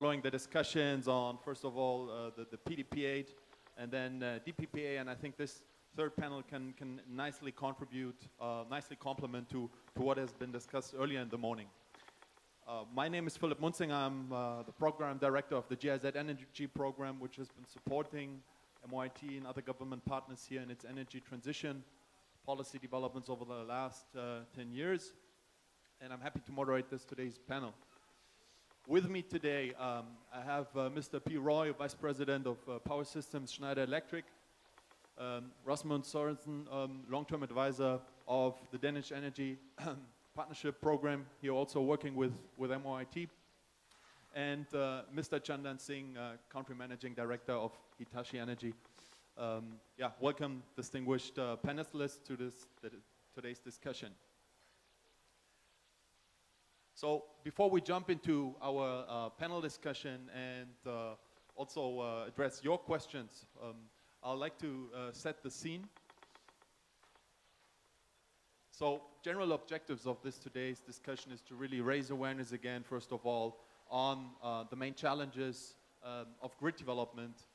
Following the discussions on, first of all, the PDP-8 and then DPPA, and I think this third panel can nicely contribute, nicely complement to what has been discussed earlier in the morning. My name is Philip Munzing. I'm the program director of the GIZ Energy Program, which has been supporting MIT and other government partners here in its energy transition policy developments over the last 10 years. And I'm happy to moderate today's panel. With me today, I have Mr. P. Roy, Vice President of Power Systems, Schneider Electric, Rasmus Sorensen, long-term advisor of the Danish Energy Partnership Program, here also working with MIT, and Mr. Chandan Singh, Country Managing Director of Hitachi Energy. Welcome, distinguished panelists, to today's discussion. So before we jump into our panel discussion and also address your questions, I'd like to set the scene. So general objectives of today's discussion is to really raise awareness again, first of all, on the main challenges of grid development,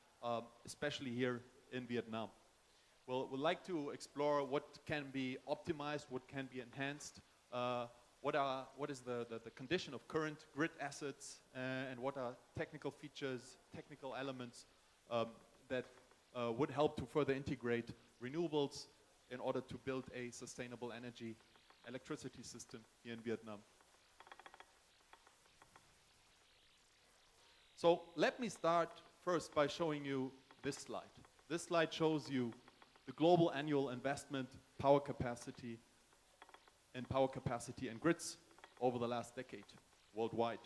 especially here in Vietnam. We'd like to explore what can be optimized, what can be enhanced, what is the condition of current grid assets, and what are technical features, technical elements that would help to further integrate renewables in order to build a sustainable electricity system here in Vietnam. So let me start first by showing you this slide. This slide shows you the global annual investment, power capacity and grids over the last decade worldwide.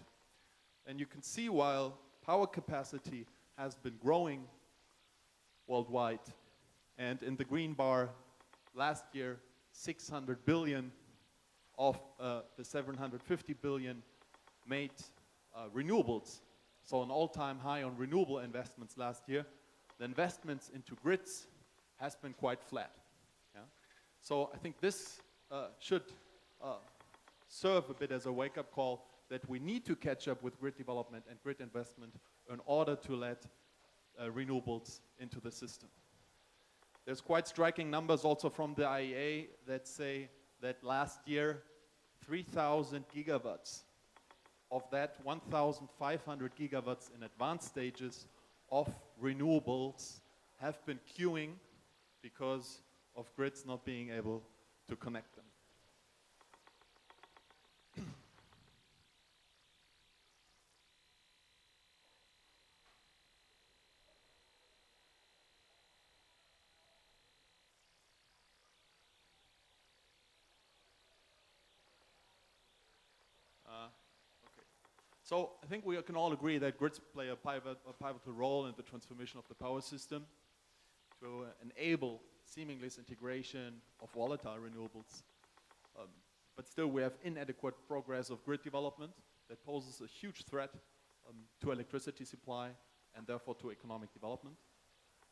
And you can see while power capacity has been growing worldwide, and in the green bar last year 600 billion of the 750 billion made renewables, so an all-time high on renewable investments last year. The investments into grids has been quite flat. Yeah? So I think this should serve a bit as a wake-up call that we need to catch up with grid development and grid investment in order to let renewables into the system. There's quite striking numbers also from the IEA that say that last year 3,000 gigawatts, of that 1,500 gigawatts in advanced stages of renewables have been queuing because of grids not being able to connect them. So I think we can all agree that grids play a pivotal role in the transformation of the power system to enable seamless integration of volatile renewables. But still we have inadequate progress of grid development that poses a huge threat to electricity supply and therefore to economic development.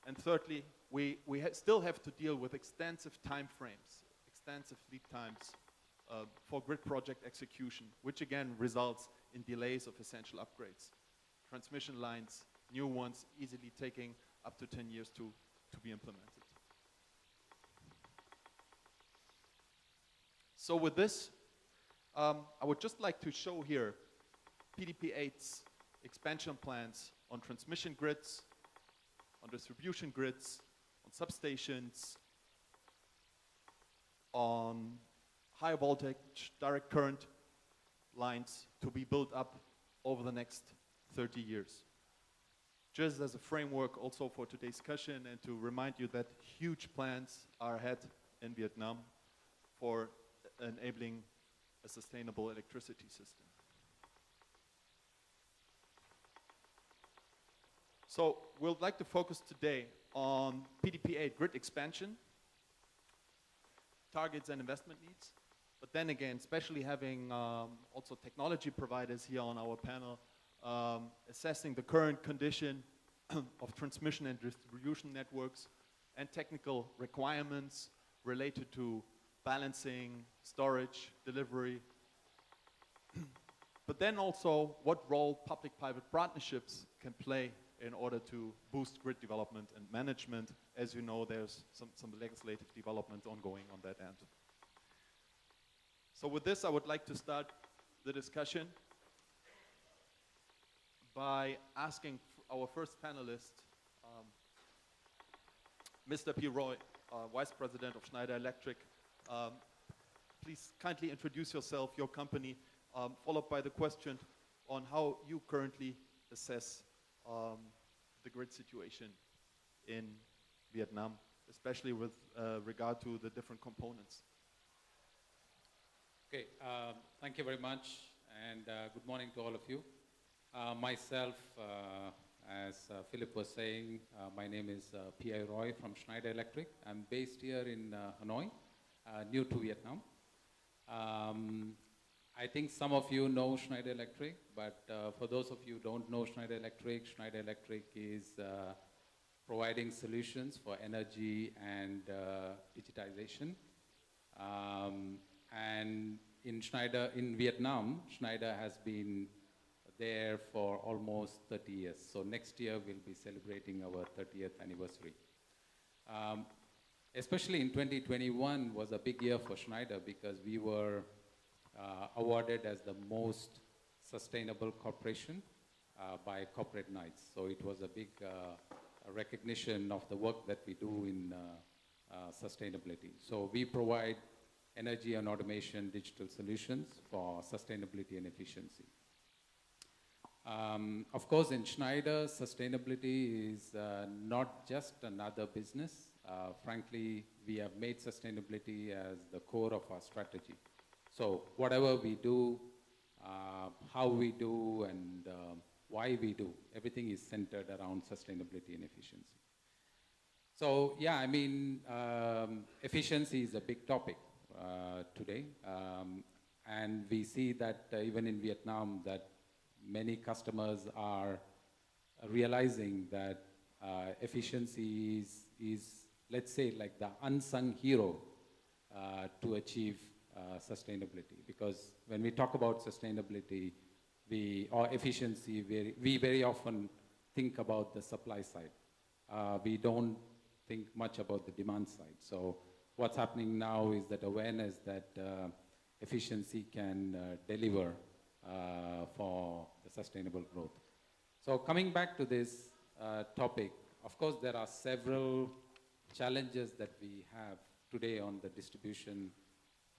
And thirdly, we still have to deal with extensive time frames, extensive lead times for grid project execution, which again results in delays of essential upgrades. Transmission lines, new ones, easily taking up to 10 years to be implemented. So with this, I would just like to show here PDP-8's expansion plans on transmission grids, on distribution grids, on substations, on high voltage direct current lines to be built up over the next 30 years. Just as a framework also for today's discussion and to remind you that huge plans are ahead in Vietnam for enabling a sustainable electricity system. So we'd like to focus today on PDP-8 grid expansion, targets and investment needs. But then again, especially having also technology providers here on our panel, assessing the current condition of transmission and distribution networks and technical requirements related to balancing, storage, delivery. But then also what role public-private partnerships can play in order to boost grid development and management. As you know, there's some legislative development ongoing on that end. So with this, I would like to start the discussion by asking our first panelist, Mr. P. Roy, Vice President of Schneider Electric. Please kindly introduce yourself, your company, followed by the question on how you currently assess the grid situation in Vietnam, especially with regard to the different components. Okay, thank you very much, and good morning to all of you. Myself, as Philip was saying, my name is P.I. Roy from Schneider Electric. I'm based here in Hanoi, new to Vietnam. I think some of you know Schneider Electric, but for those of you who don't know Schneider Electric is providing solutions for energy and digitization. And in Vietnam, Schneider has been there for almost 30 years. So next year we'll be celebrating our 30th anniversary. Especially in 2021 was a big year for Schneider because we were awarded as the most sustainable corporation by Corporate Knights. So it was a big recognition of the work that we do in sustainability. So we provide energy and automation digital solutions for sustainability and efficiency. Of course, in Schneider, sustainability is not just another business. Frankly, we have made sustainability as the core of our strategy. So whatever we do, how we do, and why we do, everything is centered around sustainability and efficiency. So yeah, I mean, efficiency is a big topic today. And we see that even in Vietnam, that many customers are realizing that efficiency is, let's say, like the unsung hero to achieve sustainability. Because when we talk about sustainability or efficiency, we very often think about the supply side. We don't think much about the demand side. So what's happening now is that awareness that efficiency can deliver for the sustainable growth. So coming back to this topic, of course there are several challenges that we have today on the distribution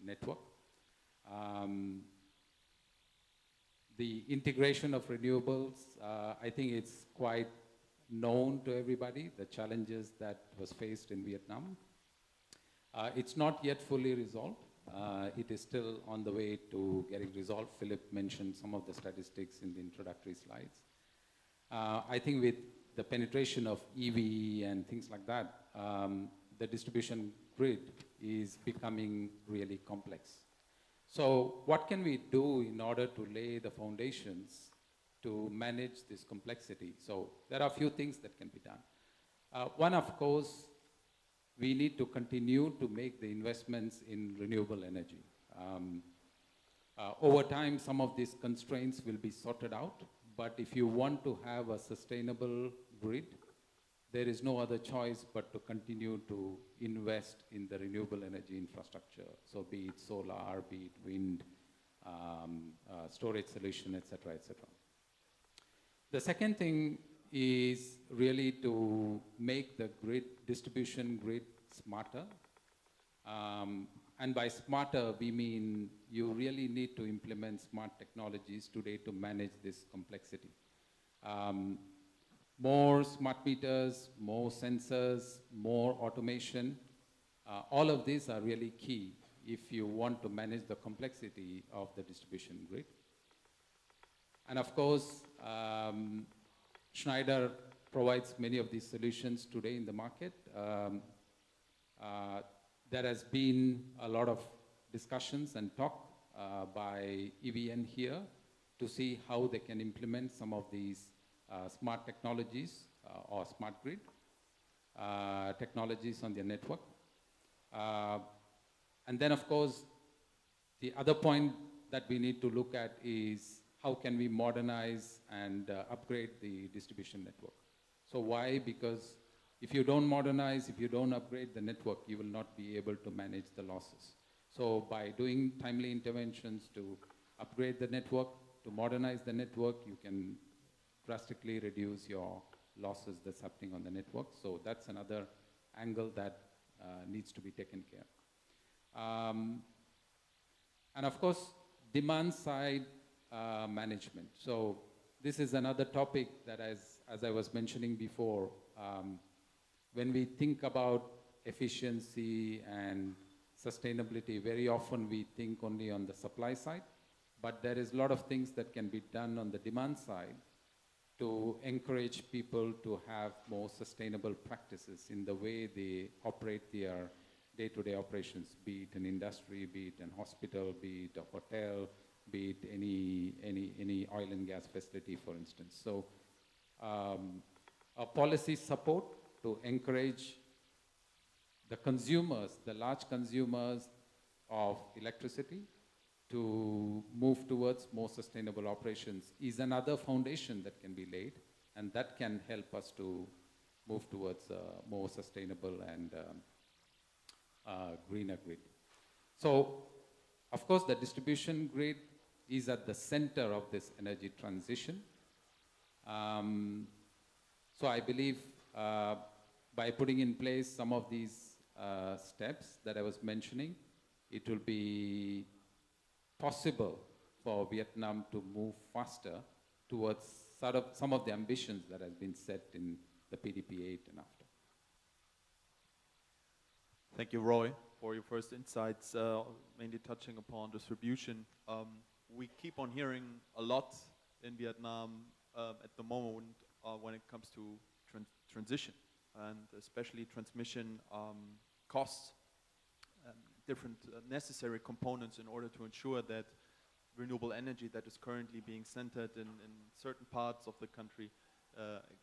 network. The integration of renewables, I think it's quite known to everybody, the challenges that was faced in Vietnam. It's not yet fully resolved. It is still on the way to getting resolved. Philip mentioned some of the statistics in the introductory slides. I think with the penetration of EV and things like that, the distribution grid is becoming really complex. So what can we do in order to lay the foundations to manage this complexity? So there are a few things that can be done. One, of course, we need to continue to make the investments in renewable energy. Over time, some of these constraints will be sorted out, but if you want to have a sustainable grid, there is no other choice but to continue to invest in the renewable energy infrastructure. So be it solar, be it wind, storage solution, et cetera, et cetera. The second thing is really to make the grid, distribution grid smarter. And by smarter, we mean you really need to implement smart technologies today to manage this complexity. More smart meters, more sensors, more automation, all of these are really key if you want to manage the complexity of the distribution grid. And of course, Schneider provides many of these solutions today in the market. There has been a lot of discussions and talk by EVN here to see how they can implement some of these smart technologies or smart grid technologies on their network. And then, of course, the other point that we need to look at is how can we modernize and upgrade the distribution network. So why? Because if you don't modernize, if you don't upgrade the network, you will not be able to manage the losses. So by doing timely interventions to upgrade the network, to modernize the network, you can drastically reduce your losses that's happening on the network. So that's another angle that needs to be taken care of. And of course, demand side management. So this is another topic that, as I was mentioning before, when we think about efficiency and sustainability, very often we think only on the supply side, but there is a lot of things that can be done on the demand side to encourage people to have more sustainable practices in the way they operate their day-to-day operations, be it an industry, be it an hospital, be it a hotel, be it any oil and gas facility, for instance. So a policy support to encourage the consumers, the large consumers of electricity, to move towards more sustainable operations is another foundation that can be laid, and that can help us to move towards a more sustainable and greener grid. So, of course, the distribution grid is at the center of this energy transition. So I believe by putting in place some of these steps that I was mentioning, it will be possible for Vietnam to move faster towards sort of some of the ambitions that has been set in the PDP 8 and after. Thank you, Roy, for your first insights, mainly touching upon distribution. We keep on hearing a lot in Vietnam at the moment when it comes to transition, and especially transmission costs, different necessary components in order to ensure that renewable energy that is currently being centered in certain parts of the country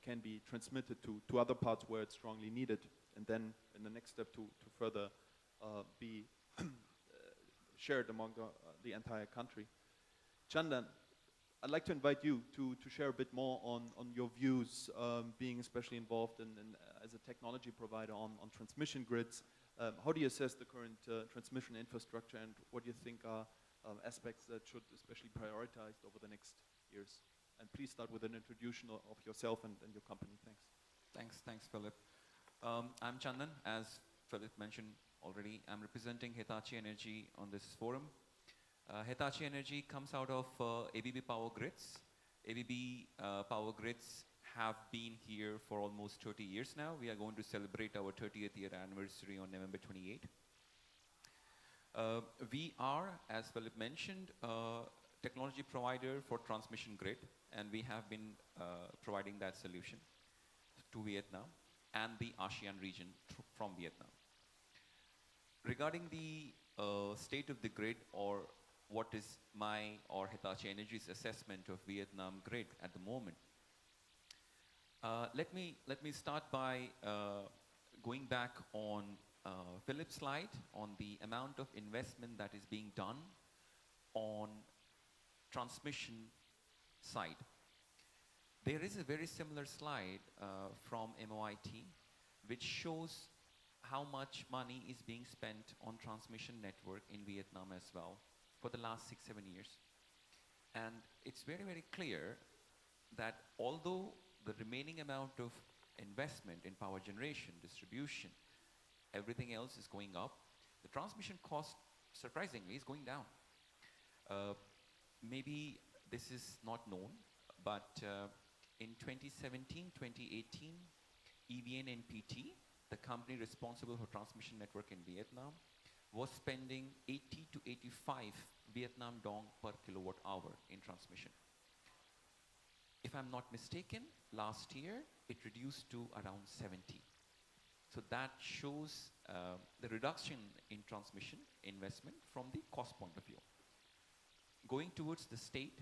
can be transmitted to other parts where it's strongly needed, and then in the next step to further be shared among the entire country. Chandan, I'd like to invite you to share a bit more on your views, being especially involved as a technology provider on transmission grids. How do you assess the current transmission infrastructure, and what do you think are aspects that should especially be prioritized over the next years? And please start with an introduction of yourself and your company. Thanks. Thanks, Philip. I'm Chandan. As Philip mentioned already, I'm representing Hitachi Energy on this forum. Hitachi Energy comes out of ABB Power Grids. ABB Power Grids have been here for almost 30 years now. We are going to celebrate our 30th year anniversary on November 28. We are, as Philip mentioned, a technology provider for transmission grid, and we have been providing that solution to Vietnam and the ASEAN region from Vietnam. Regarding the state of the grid, or what is my or Hitachi Energy's assessment of Vietnam grid at the moment, let me start by going back on Philip's slide on the amount of investment that is being done on transmission side. There is a very similar slide from MOIT which shows how much money is being spent on transmission network in Vietnam as well for the last 6-7 years. And it's very, very clear that although the remaining amount of investment in power generation, distribution, everything else is going up, the transmission cost, surprisingly, is going down. Maybe this is not known, but in 2017-2018, EVN NPT, the company responsible for transmission network in Vietnam, was spending 80 to 85 Vietnam dong per kilowatt hour in transmission. If I'm not mistaken, last year it reduced to around 70. So that shows the reduction in transmission investment from the cost point of view. Going towards the state,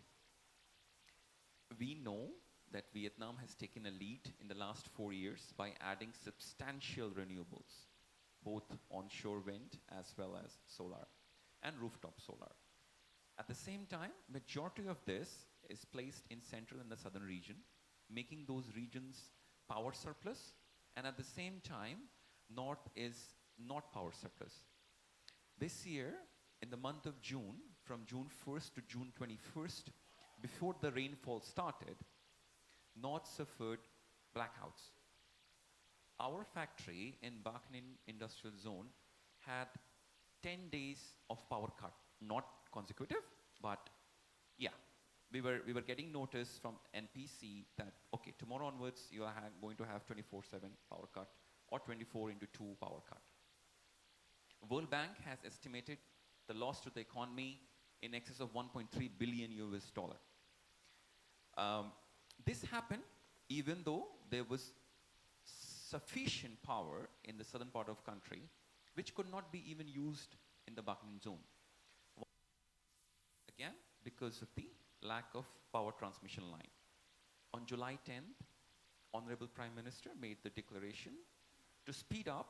we know that Vietnam has taken a lead in the last 4 years by adding substantial renewables, both onshore wind as well as solar and rooftop solar. At the same time, majority of this is placed in central and the southern region, making those regions power surplus, and at the same time, north is not power surplus. This year, in the month of June, from June 1st to June 21st, before the rainfall started, north suffered blackouts. Our factory in Baknin Industrial Zone had 10 days of power cut, not consecutive, but yeah, we were getting notice from NPC that, okay, tomorrow onwards you are going to have 24/7 power cut or 24/2 power cut. World Bank has estimated the loss to the economy in excess of 1.3 billion US dollar. This happened even though there was sufficient power in the southern part of country, which could not be even used in the Baknin zone. Again, because of the lack of power transmission line. On July 10th, Honorable Prime Minister made the declaration to speed up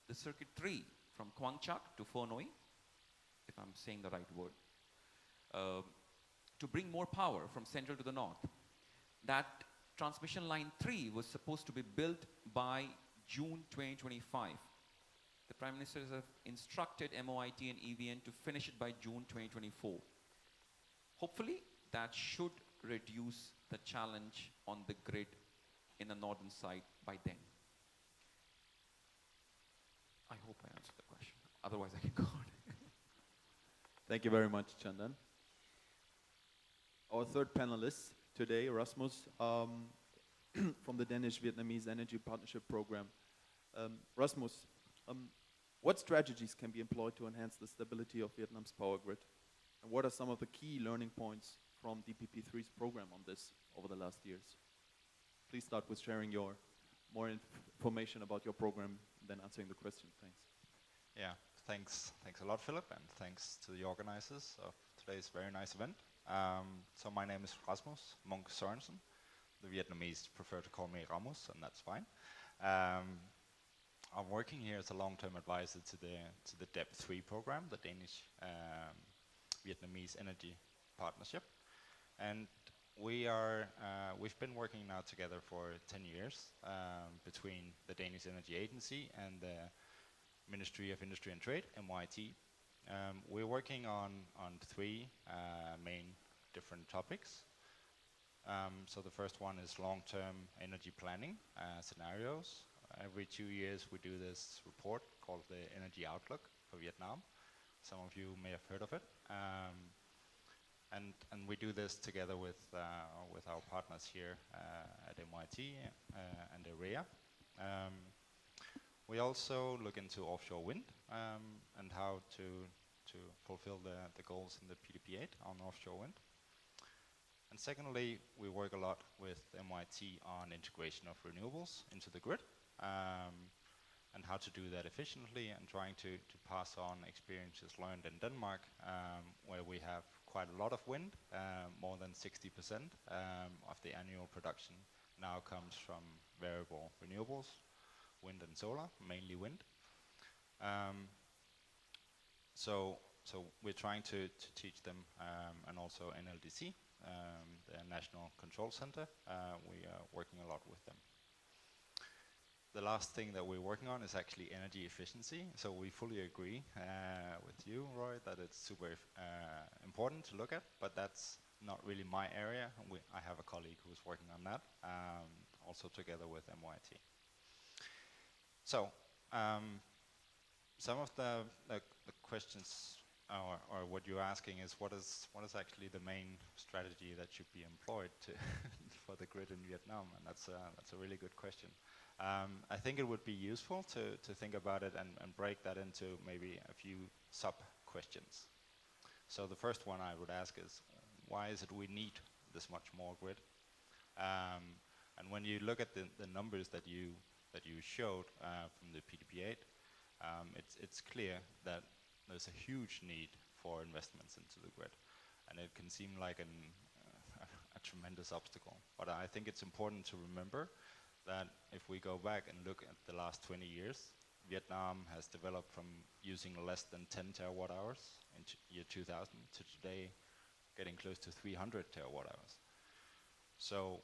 the circuit 3 from Kwangchak to Phonoi, if I'm saying the right word, to bring more power from central to the north. That transmission line 3 was supposed to be built by June 2025. The Prime Minister has instructed MOIT and EVN to finish it by June 2024. Hopefully, that should reduce the challenge on the grid in the northern side by then. I hope I answered the question. Otherwise, I can go on. Thank you very much, Chandan. Our third panelist today, Rasmus, from the Danish-Vietnamese Energy Partnership Program. Rasmus, what strategies can be employed to enhance the stability of Vietnam's power grid? And what are some of the key learning points from DPP3's program on this over the last years? Please start with sharing your more information about your program, then answering the question. Thanks. Yeah, thanks a lot, Philip, and thanks to the organizers of today's very nice event. So my name is Rasmus Munk Sørensen. The Vietnamese prefer to call me Ramos, and that's fine. I'm working here as a long-term advisor to the DEP3 program, the Danish Vietnamese Energy Partnership, and we've been working now together for 10 years between the Danish Energy Agency and the Ministry of Industry and Trade, MIT. We're working on 3 main different topics. So the first one is long-term energy planning scenarios. Every 2 years we do this report called the Energy Outlook for Vietnam. Some of you may have heard of it. And we do this together with our partners here at MIT and AREA. We also look into offshore wind and how to fulfill the goals in the PDP8 on offshore wind. And secondly, we work a lot with MIT on integration of renewables into the grid and how to do that efficiently, and trying to pass on experiences learned in Denmark, where we have quite a lot of wind. More than 60% of the annual production now comes from variable renewables, wind and solar, mainly wind. So we're trying to teach them, and also NLDC, the National Control Center, we are working a lot with them. The last thing that we're working on is actually energy efficiency. So we fully agree with you, Roy, that it's super important to look at, but that's not really my area. I have a colleague who's working on that, also together with MIT. So some of the questions, or what you're asking is what is actually the main strategy that should be employed for the grid in Vietnam, and that's a really good question. I think it would be useful to think about it and break that into maybe a few sub-questions. So the first one I would ask is, why is it we need this much more grid? And when you look at the numbers that you showed from the PDP8, it's clear that there's a huge need for investments into the grid, and it can seem like a tremendous obstacle. But I think it's important to remember that if we go back and look at the last 20 years, Vietnam has developed from using less than 10 terawatt hours in year 2000 to today getting close to 300 terawatt hours. So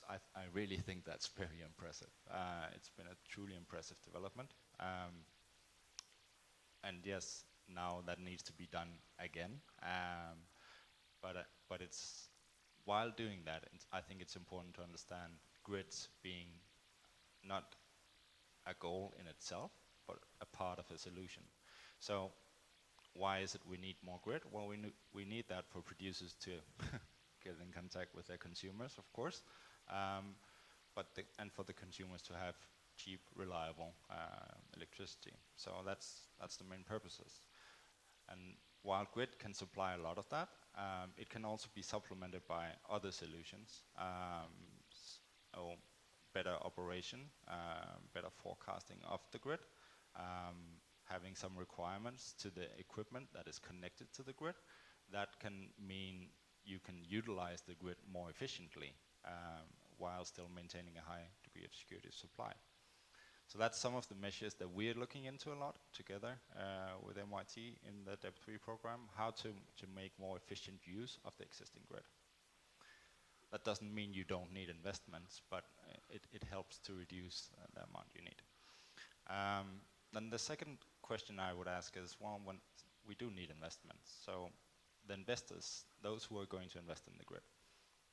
I really think that's very impressive. It's been a truly impressive development. And yes, now that needs to be done again. But it's, while doing that, I think it's important to understand grids being not a goal in itself, but a part of a solution. So why is it we need more grid? Well, we need that for producers to get in contact with their consumers, of course, and for the consumers to have cheap, reliable electricity. So that's the main purposes. And while grid can supply a lot of that, it can also be supplemented by other solutions. So better operation, better forecasting of the grid, having some requirements to the equipment that is connected to the grid. That can mean you can utilize the grid more efficiently while still maintaining a high degree of security of supply. So that's some of the measures that we're looking into a lot together with MIT in the DEP3 program, how to make more efficient use of the existing grid. That doesn't mean you don't need investments, but it helps to reduce the amount you need. Then the second question I would ask is, well, when we do need investments, so the investors, those who are going to invest in the grid,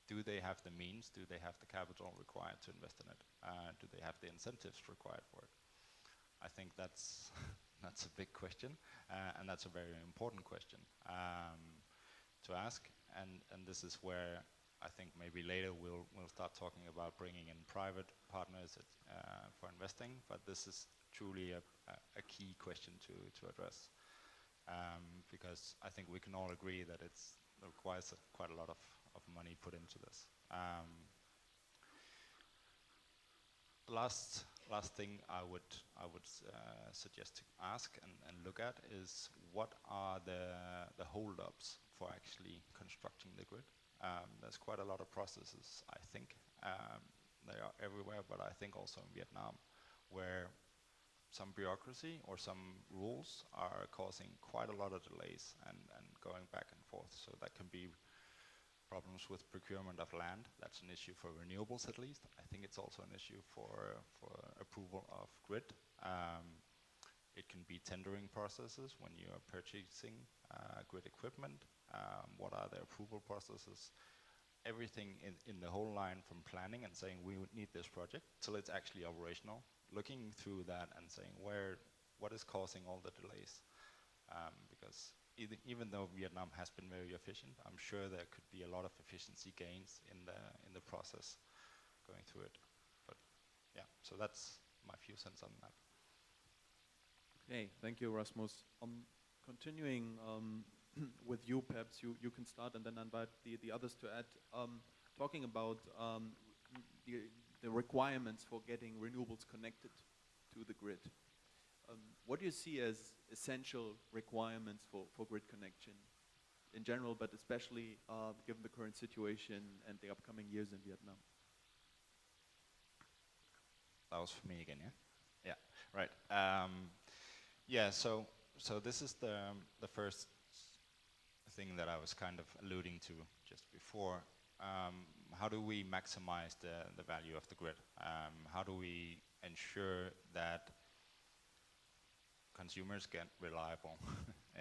do they have the means? Do they have the capital required to invest in it? Do they have the incentives required for it? I think that's a big question, and that's a very important question to ask. And this is where I think maybe later we'll start talking about bringing in private partners for investing. But this is truly a key question to address, because I think we can all agree that it requires quite a lot of money put into this. Last thing I would suggest to ask and look at is, what are the hold-ups for actually constructing the grid? There's quite a lot of processes, I think. They are everywhere, but I think also in Vietnam, where some bureaucracy or some rules are causing quite a lot of delays and going back and forth. So that can be problems with procurement of land. That's an issue for renewables, at least. I think it's also an issue for approval of grid. It can be tendering processes when you are purchasing grid equipment. What are the approval processes? Everything in the whole line, from planning and saying we would need this project till it's actually operational, looking through that and saying what is causing all the delays. Because even though Vietnam has been very efficient, I'm sure there could be a lot of efficiency gains in the process going through it. But yeah, so that's my few cents on that. Okay, thank you, Rasmus. Continuing with you, perhaps you can start and then invite the others to add. Talking about the requirements for getting renewables connected to the grid. What do you see as essential requirements for grid connection in general, but especially given the current situation and the upcoming years in Vietnam? That was for me again, yeah? Yeah, right. Yeah, so this is the first thing that I was kind of alluding to just before. How do we maximize the value of the grid? How do we ensure that consumers get reliable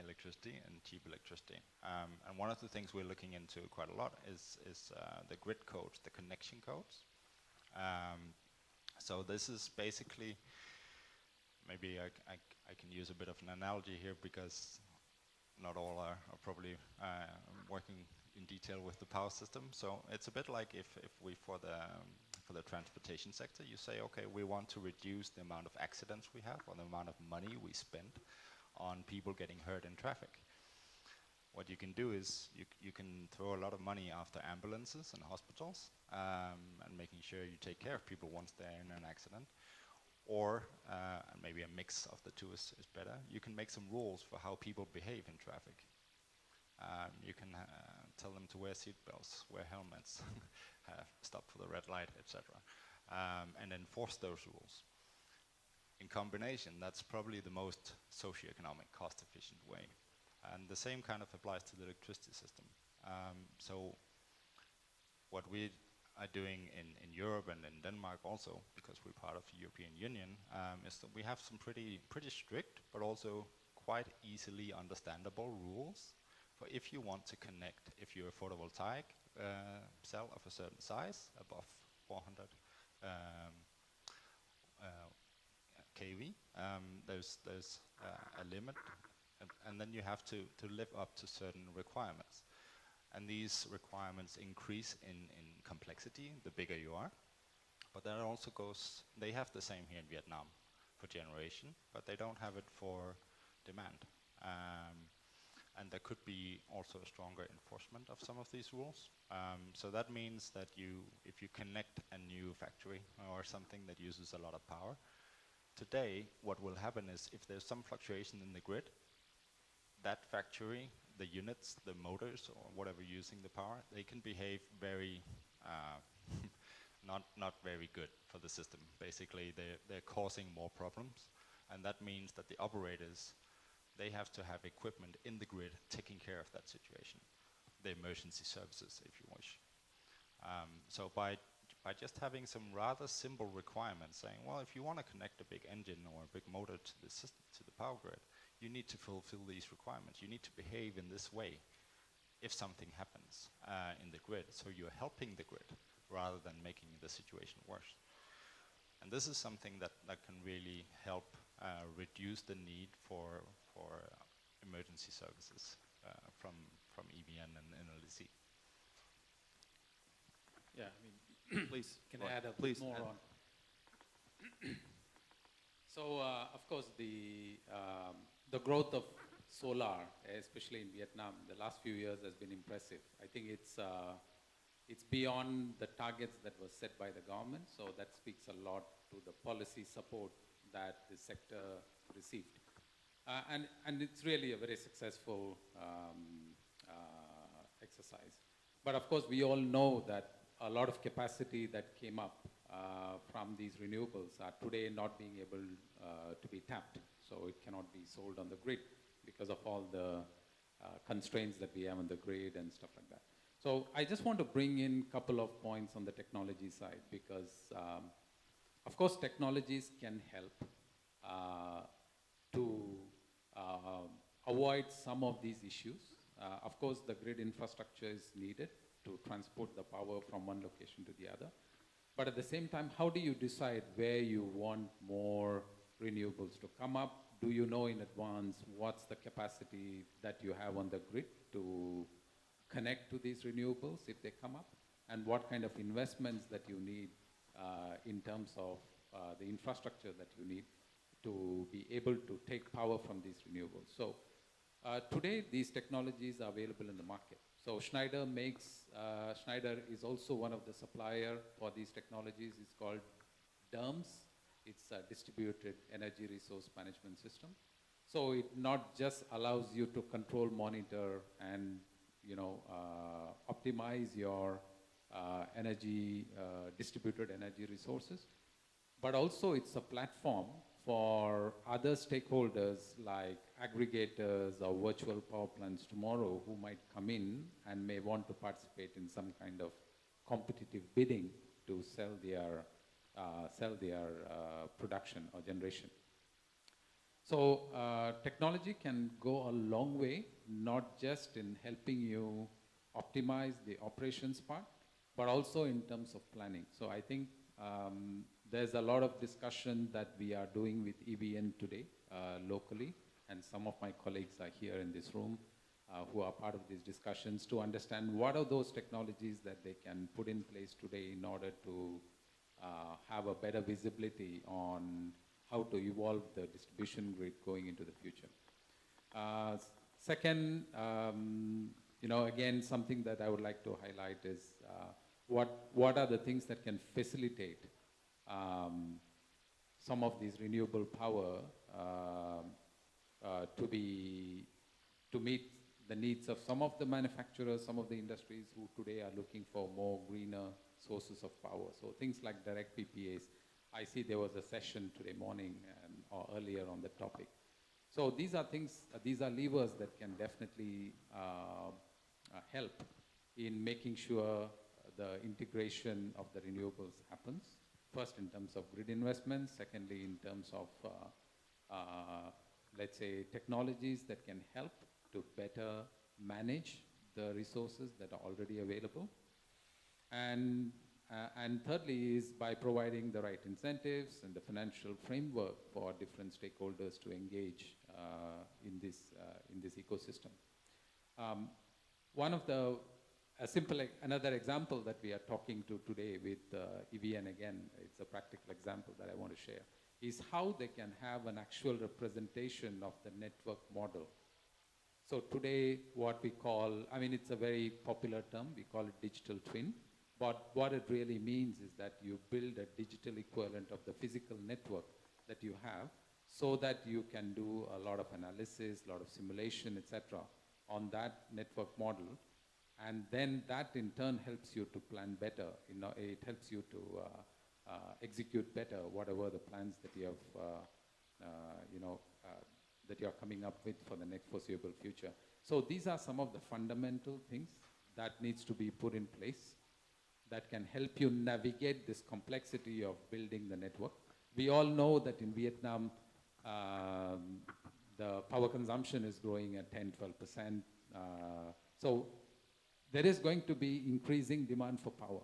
electricity and cheap electricity? And one of the things we're looking into quite a lot is the grid codes, the connection codes. So this is basically, maybe I can use a bit of an analogy here, because not all are probably working in detail with the power system. So it's a bit like if we, for the transportation sector, you say, okay, we want to reduce the amount of accidents we have, or the amount of money we spend on people getting hurt in traffic. What you can do is you can throw a lot of money after ambulances and hospitals, and making sure you take care of people once they're in an accident. Or, and maybe a mix of the two is better, you can make some rules for how people behave in traffic. You can tell them to wear seatbelts, wear helmets, stop for the red light, etc. And enforce those rules. In combination, that's probably the most socioeconomic, cost-efficient way. And the same kind of applies to the electricity system. So what we are doing in Europe and in Denmark also, because we're part of the European Union, is that we have some pretty strict, but also quite easily understandable rules for if you want to connect, if you're a photovoltaic cell of a certain size, above 400 kV, there's a limit, and then you have to live up to certain requirements. And these requirements increase in complexity the bigger you are. But that also goes, they have the same here in Vietnam for generation, but they don't have it for demand. And there could be also a stronger enforcement of some of these rules. So that means that if you connect a new factory or something that uses a lot of power, today what will happen is if there's some fluctuation in the grid, that factory, the units, the motors, or whatever using the power, they can behave very, not very good for the system. Basically, they're causing more problems, and that means that the operators, they have to have equipment in the grid taking care of that situation, the emergency services, if you wish. So by just having some rather simple requirements, saying, well, if you want to connect a big engine or a big motor to the system, to the power grid, you need to fulfill these requirements. You need to behave in this way if something happens in the grid. So you're helping the grid rather than making the situation worse. And this is something that can really help reduce the need for emergency services from EVN and NLDC. Yeah, I mean, Please. can I add a Please bit more add. on? So, of course, the growth of solar, especially in Vietnam, the last few years has been impressive. I think it's beyond the targets that were set by the government, so that speaks a lot to the policy support that the sector received. And it's really a very successful exercise. But of course, we all know that a lot of capacity that came up from these renewables are today not being able to be tapped. So it cannot be sold on the grid because of all the constraints that we have on the grid and stuff like that. So I just want to bring in a couple of points on the technology side because, of course, technologies can help to avoid some of these issues. Of course, the grid infrastructure is needed to transport the power from one location to the other. But at the same time, how do you decide where you want more renewables to come up? Do you know in advance what's the capacity that you have on the grid to connect to these renewables if they come up? And what kind of investments that you need in terms of the infrastructure that you need to be able to take power from these renewables? So today, these technologies are available in the market. So Schneider is also one of the supplier for these technologies. It's called DERMS. It's a distributed energy resource management system. So it not just allows you to control, monitor, and optimize your distributed energy resources, but also it's a platform for other stakeholders like aggregators or virtual power plants tomorrow who might come in and may want to participate in some kind of competitive bidding to sell their production or generation. So technology can go a long way, not just in helping you optimize the operations part, but also in terms of planning. So I think there's a lot of discussion that we are doing with EVN today locally, and some of my colleagues are here in this room who are part of these discussions to understand what are those technologies that they can put in place today in order to have a better visibility on how to evolve the distribution grid going into the future. Second, again, something that I would like to highlight is what are the things that can facilitate some of these renewable power to meet the needs of some of the manufacturers, some of the industries who today are looking for more greener sources of power. So things like direct PPAs. I see there was a session today morning or earlier on the topic. So these are things, these are levers that can definitely help in making sure the integration of the renewables happens. First, in terms of grid investments. Secondly, in terms of, let's say, technologies that can help to better manage the resources that are already available. And thirdly is by providing the right incentives and the financial framework for different stakeholders to engage in this ecosystem. One of the another example that we are talking to today with EVN, again, it's a practical example that I want to share, is how they can have an actual representation of the network model. So today, what we call, I mean, it's a very popular term, we call it digital twin, but what it really means is that you build a digital equivalent of the physical network that you have so that you can do a lot of analysis, a lot of simulation, etc. on that network model. And then that in turn helps you to plan better. You know, it helps you to execute better whatever the plans that you have, that you are coming up with for the next foreseeable future. So these are some of the fundamental things that needs to be put in place that can help you navigate this complexity of building the network. We all know that in Vietnam, the power consumption is growing at 10-12%. So there is going to be increasing demand for power.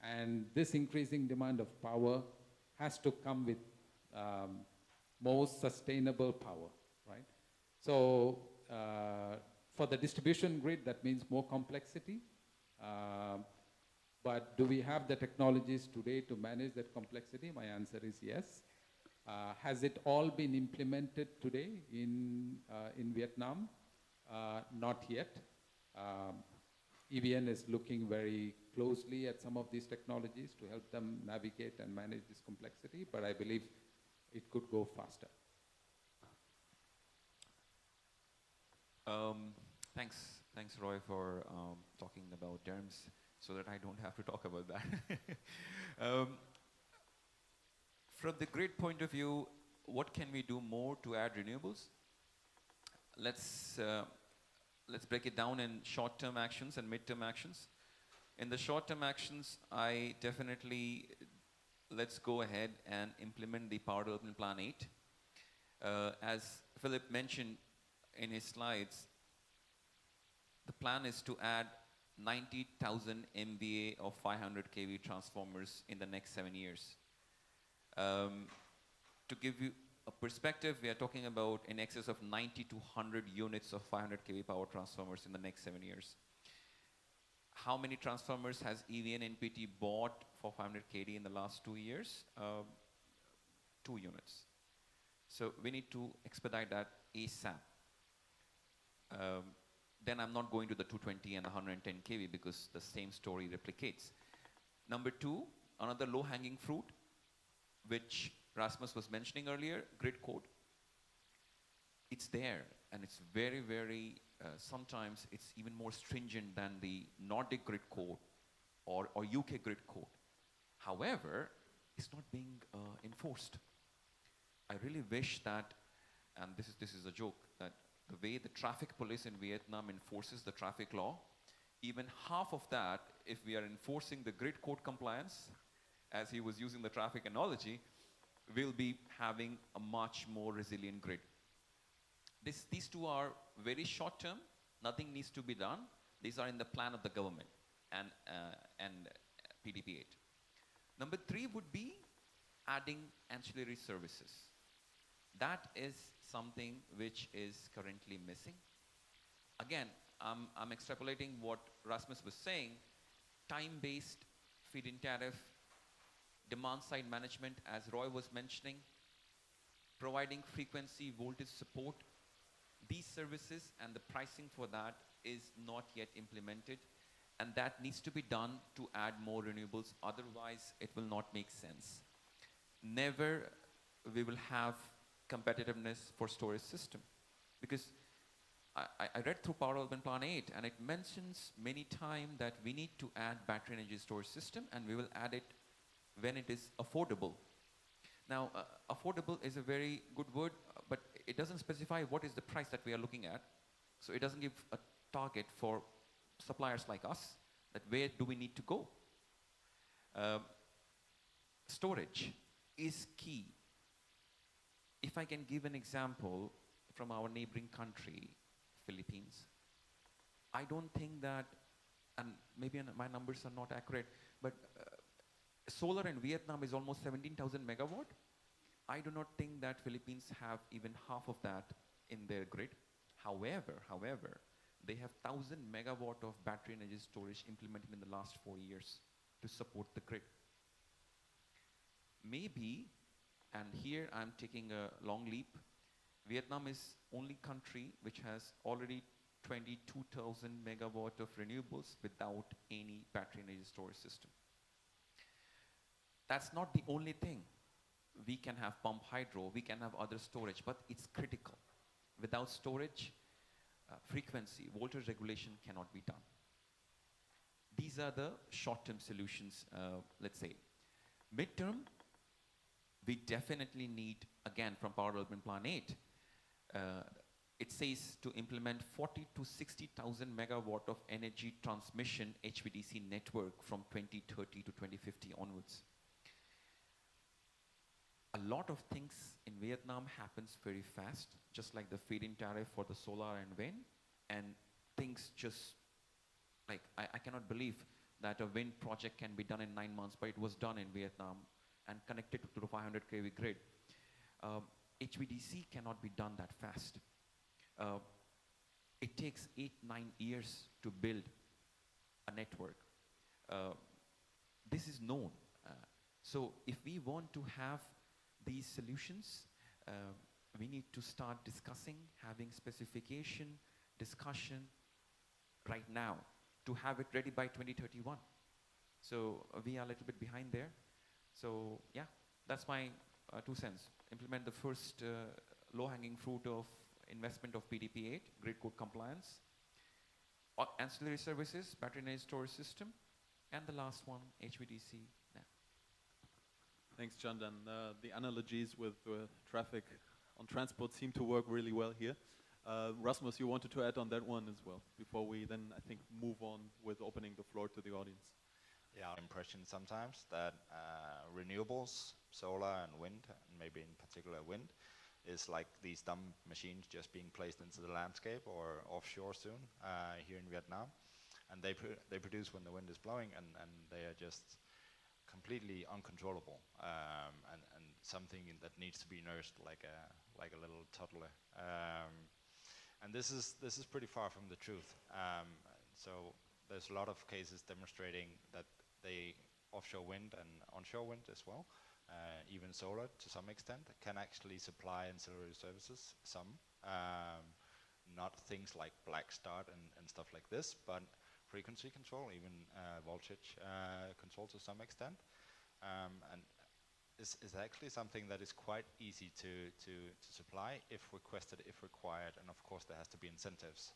And this increasing demand of power has to come with more sustainable power, right? So for the distribution grid, that means more complexity. But do we have the technologies today to manage that complexity? My answer is yes. Has it all been implemented today in Vietnam? Not yet. EVN is looking very closely at some of these technologies to help them navigate and manage this complexity, but I believe it could go faster. Thanks, Roy, for talking about terms so that I don't have to talk about that. From the grid point of view, what can we do more to add renewables? Let's break it down in short-term actions and mid-term actions. In the short-term actions, I definitely, let's go ahead and implement the Power Development Plan 8. As Philip mentioned in his slides, the plan is to add 90,000 MVA of 500 kV transformers in the next 7 years. To give you a perspective, we are talking about in excess of 90 to 100 units of 500 kV power transformers in the next 7 years. How many transformers has EVN NPT bought for 500 kV in the last 2 years? 2 units. So we need to expedite that ASAP. Then I'm not going to the 220 and 110 kV because the same story replicates. Number 2, another low-hanging fruit, which Rasmus was mentioning earlier, grid code. It's there, and it's very, very, sometimes it's even more stringent than the Nordic grid code or UK grid code. However, it's not being enforced. I really wish that, and this is a joke, that the way the traffic police in Vietnam enforces the traffic law, even half of that, if we are enforcing the grid code compliance, as he was using the traffic analogy, we'll be having a much more resilient grid. These two are very short term. Nothing needs to be done. These are in the plan of the government and PDP 8. Number 3 would be adding ancillary services. That is something which is currently missing. Again, I'm extrapolating what Rasmus was saying, time-based feed-in tariff, demand-side management, as Roy was mentioning, providing frequency voltage support. These services and the pricing for that is not yet implemented, and that needs to be done to add more renewables. Otherwise, it will not make sense. Never we will have competitiveness for storage system, because I read through Power Development Plan 8, and it mentions many times that we need to add battery energy storage system, and we will add it when it is affordable. Now, affordable is a very good word, but it doesn't specify what is the price that we are looking at. So it doesn't give a target for suppliers like us, that where do we need to go? Storage is key. If I can give an example from our neighboring country, Philippines, I don't think that, and maybe my numbers are not accurate, but solar in Vietnam is almost 17,000 megawatt. I do not think that Philippines have even half of that in their grid. However, they have 1,000 megawatt of battery energy storage implemented in the last 4 years to support the grid. Maybe, and here I'm taking a long leap, Vietnam is only country which has already 22,000 megawatt of renewables without any battery energy storage system. That's not the only thing. We can have pump hydro, we can have other storage, but it's critical. Without storage, frequency, voltage regulation cannot be done. These are the short-term solutions, let's say. Mid-term, we definitely need, again, from Power Development Plan 8, it says to implement 40 to 60,000 megawatt of energy transmission HVDC network from 2030 to 2050 onwards. A lot of things in Vietnam happens very fast, just like the feed-in tariff for the solar and wind, and things just, like, I cannot believe that a wind project can be done in 9 months, but it was done in Vietnam and connected to the 500 kV grid. HVDC cannot be done that fast. It takes 8-9 years to build a network. This is known. So if we want to have these solutions, we need to start discussing, having specification, discussion right now to have it ready by 2031. So we are a little bit behind there. So yeah, that's my 2 cents. Implement the first low-hanging fruit of investment of PDP 8, grid code compliance, ancillary services, battery energy storage system, and the last one, HVDC. Yeah. Thanks, Chandan. The analogies with traffic on transport seem to work really well here. Rasmus, you wanted to add on that one as well, before we then, I think, move on with opening the floor to the audience. Yeah, impression sometimes that renewables, solar and wind, and maybe in particular wind, is like these dumb machines just being placed into the landscape or offshore soon here in Vietnam. And they produce when the wind is blowing, and they are just completely uncontrollable, and something that needs to be nursed like a little toddler. And this is pretty far from the truth. So there's a lot of cases demonstrating that they offshore wind and onshore wind as well, even solar to some extent, can actually supply ancillary services. Some, not things like black start and stuff like this, but frequency control, even voltage control to some extent, and is actually something that is quite easy to supply if requested, if required, and of course there has to be incentives.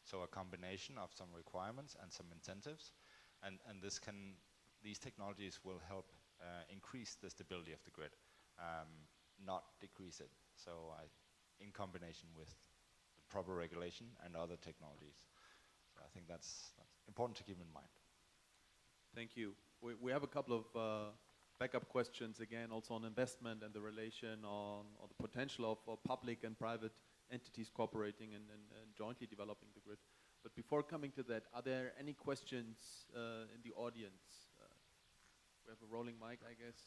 So a combination of some requirements and some incentives, and these technologies will help increase the stability of the grid, not decrease it. So in combination with the proper regulation and other technologies. So I think that's important to keep in mind. Thank you. We have a couple of backup questions again, also on investment and the relation on the potential of public and private entities cooperating and jointly developing the grid. But before coming to that, are there any questions in the audience? We have a rolling mic, I guess.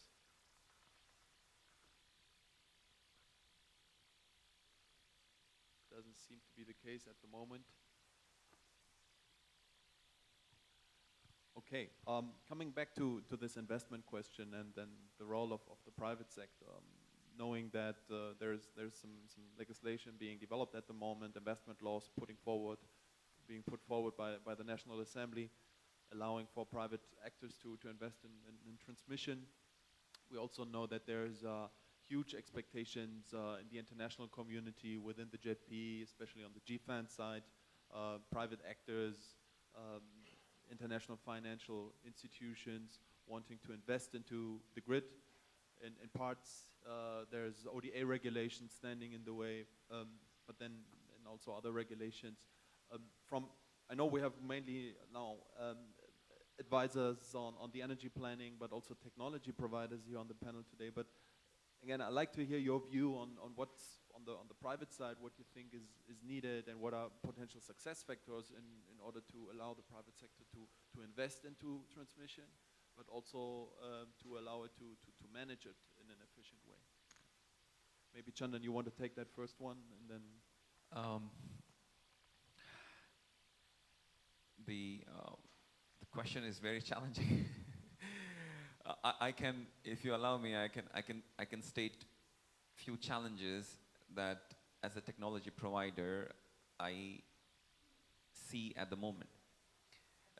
Doesn't seem to be the case at the moment. Okay, coming back to this investment question and then the role of the private sector, knowing that there's some legislation being developed at the moment, investment laws being put forward by the National Assembly, allowing for private actors to invest in transmission. We also know that there's huge expectations in the international community within the JETP, especially on the GFAN side, private actors, international financial institutions wanting to invest into the grid. In parts, there's ODA regulations standing in the way, but then and also other regulations. From I know we have mainly now advisors on the energy planning, but also technology providers here on the panel today. But again, I'd like to hear your view on what's on the private side, what you think is needed, and what are potential success factors in order to allow the private sector to invest into transmission, but also to allow it to manage it in an efficient way. Maybe Chandan, you want to take that first one, and then the question is very challenging. I can, if you allow me, I can state few challenges that as a technology provider I see at the moment.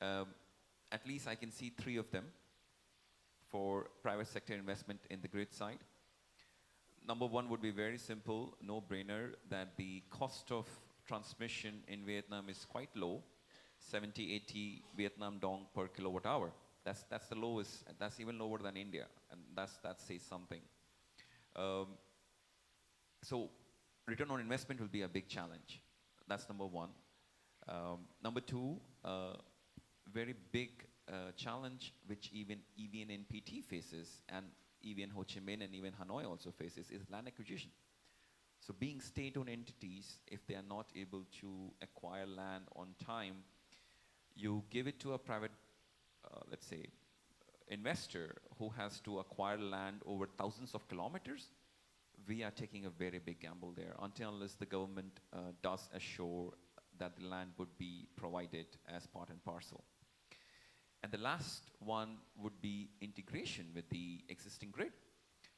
At least I can see 3 of them for private sector investment in the grid side. Number 1 would be very simple, no-brainer, that the cost of transmission in Vietnam is quite low, 70-80 Vietnam dong per kilowatt hour. That's the lowest. That's even lower than India, and that says something. So return on investment will be a big challenge. That's number 1. Number 2, very big challenge which even EVN NPT faces, and EVN Ho Chi Minh and even Hanoi also faces, is land acquisition. So being state-owned entities, if they are not able to acquire land on time, you give it to a private, let's say, investor who has to acquire land over thousands of kilometers. We are taking a very big gamble there until unless the government does assure that the land would be provided as part and parcel. And the last one would be integration with the existing grid.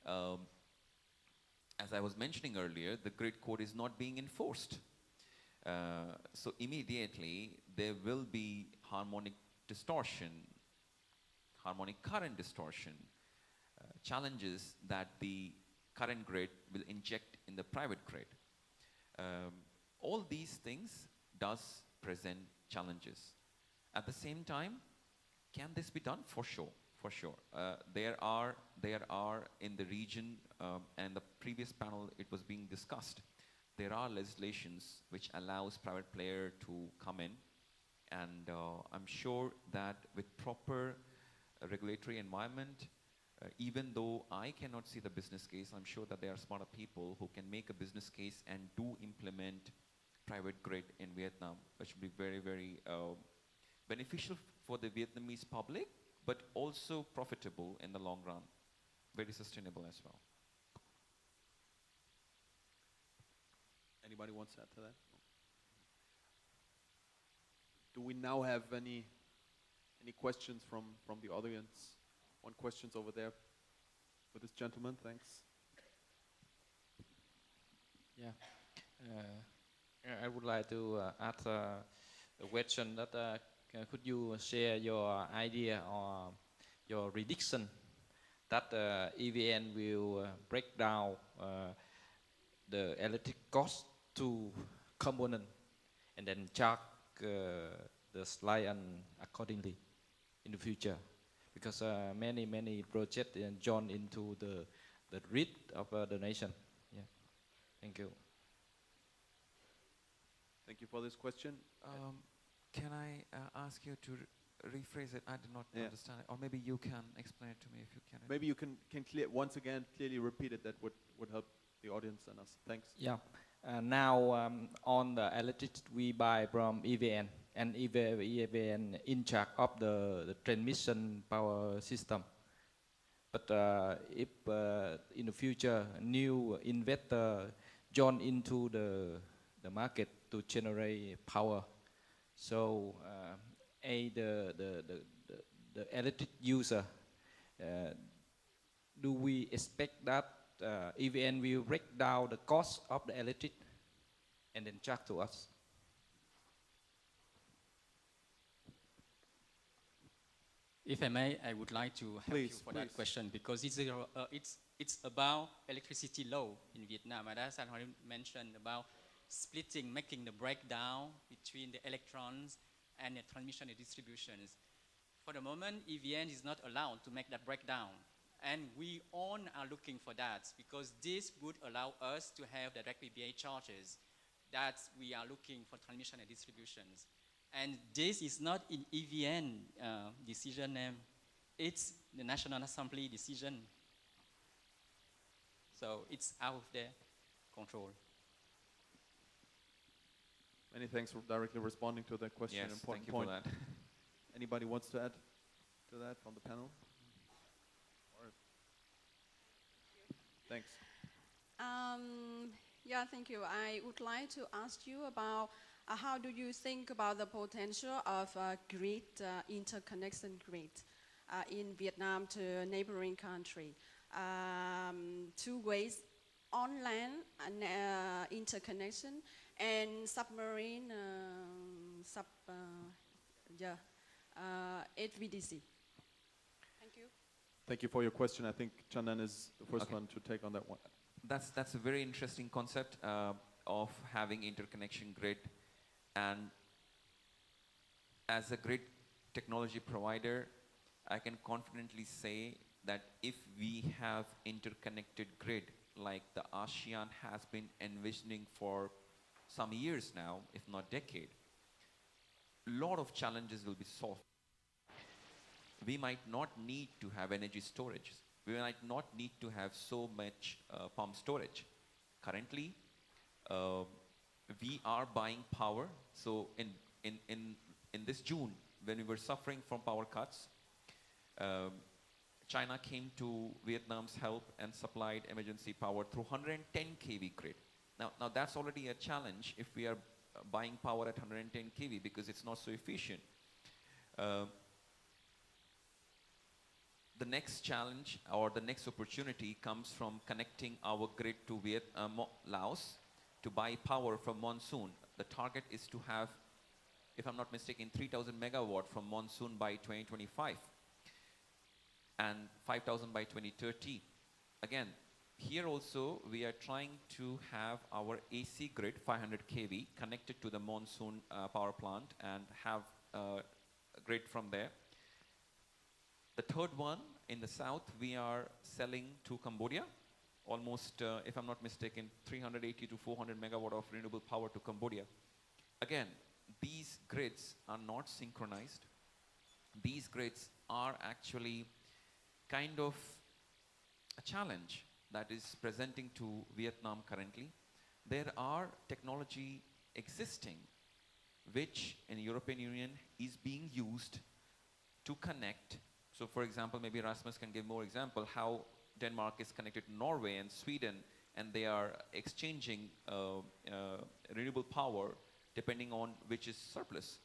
As I was mentioning earlier, the grid code is not being enforced. So immediately there will be harmonic distortion, harmonic current distortion, challenges that the current grid will inject in the private grid. All these things does present challenges. At the same time, can this be done? For sure, for sure. There are in the region, and the previous panel it was being discussed, there are legislations which allows private player to come in, and I'm sure that with proper regulatory environment, even though I cannot see the business case, I'm sure that there are smarter people who can make a business case and do implement private grid in Vietnam, which will be very, very beneficial for the Vietnamese public, but also profitable in the long run, very sustainable as well. Anybody wants to add to that? Do we now have any questions from the audience? One question's over there for this gentleman. Thanks. Yeah, I would like to ask a question that could you share your idea or your prediction that EVN will break down the electric cost to component and then charge the client accordingly in the future? Because many projects join into the grid of the nation. Yeah, thank you. Thank you for this question. Can I ask you to rephrase it? I did not understand it. Or maybe you can explain it to me if you can. Maybe you can once again clearly repeat it. That would help the audience and us. Thanks. Yeah. Now on the electricity we buy from EVN, and EVN in charge of the transmission power system. But if in the future new investor join into the market to generate power, so the electric user, do we expect that EVN will break down the cost of the electric and then charge to us? If I may, I would like to help you for that question, because it's about electricity law in Vietnam, and as I already mentioned about splitting, making the breakdown between the electrons and the transmission and distributions. For the moment, EVN is not allowed to make that breakdown, and we all are looking for that, because this would allow us to have direct PPA charges that we are looking for transmission and distributions. And this is not in EVN decision, it's the National Assembly decision. So it's out of their control. Many thanks for directly responding to that question. Yes, Important thank you point. for that. Anybody wants to add to that from the panel? Or thanks. Yeah, thank you. I would like to ask you about how do you think about the potential of grid, interconnection grid in Vietnam to neighboring country? Two ways, on land and, interconnection and submarine HVDC. Thank you. Thank you for your question. I think Chandan is the first Okay. one to take on that one. That's a very interesting concept of having interconnection grid, and as a grid technology provider, I can confidently say that if we have interconnected grid like the ASEAN has been envisioning for some years now, if not decade, a lot of challenges will be solved. We might not need to have energy storage. We might not need to have so much pump storage. Currently, we are buying power. So in this June, when we were suffering from power cuts, China came to Vietnam's help and supplied emergency power through 110 kV grid. Now that's already a challenge if we are buying power at 110 kV because it's not so efficient. The next challenge or the next opportunity comes from connecting our grid to Laos to buy power from monsoon. The target is to have, if I'm not mistaken, 3,000 megawatt from monsoon by 2025 and 5,000 by 2030. Again, here also we are trying to have our AC grid 500 kV connected to the monsoon power plant and have a grid from there. The third one in the south, we are selling to Cambodia, almost, if I'm not mistaken, 380 to 400 megawatt of renewable power to Cambodia. Again, these grids are not synchronized. These grids are actually kind of a challenge that is presenting to Vietnam currently. There are technology existing which in the European Union is being used to connect. So for example, maybe Rasmus can give more example how Denmark is connected to Norway and Sweden, and they are exchanging renewable power depending on which is surplus.